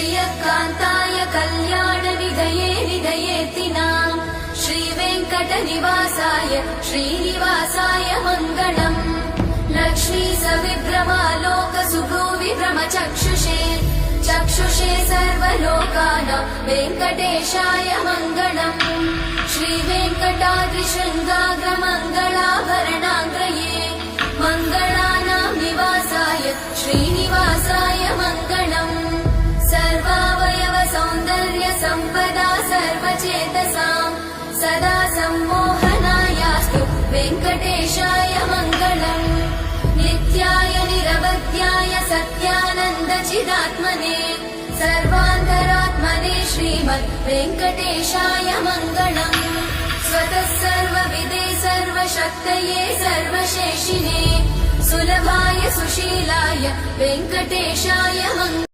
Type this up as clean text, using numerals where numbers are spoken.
श्रियकान्ताय कल्याणनिधये निधयेतिनाम् श्रीवेङ्कटनिवासाय श्रीनिवासाय मङ्गलम् लक्ष्मी सविभ्रमालोकसुभ्रूविभ्रमचक्षुषे चक्षुषे सर्वलोकानां वेङ्कटेशाय मङ्गलम् श्रीवेङ्कटाद्रिशृङ्गाग्रमङ्गलाभरणाङ्ग्रये मङ्गलानां निवासाय श्रीनिवासाय मङ्गलम् सर्वावयव सौन्दर्य सम्पदा सर्वचेतसां सदा सम्मोहनायास्तु वेङ्कटेशाय मङ्गलम् नित्याय निरवध्याय सत्यानन्दचिदात्मने सर्वान्तरात्मने श्रीमद् वेङ्कटेशाय मङ्गलम् स्वतः सर्वविदे सर्वशक्तये सर्वशेषिने सुलभाय सुशीलाय वेङ्कटेशाय मङ्गलम्।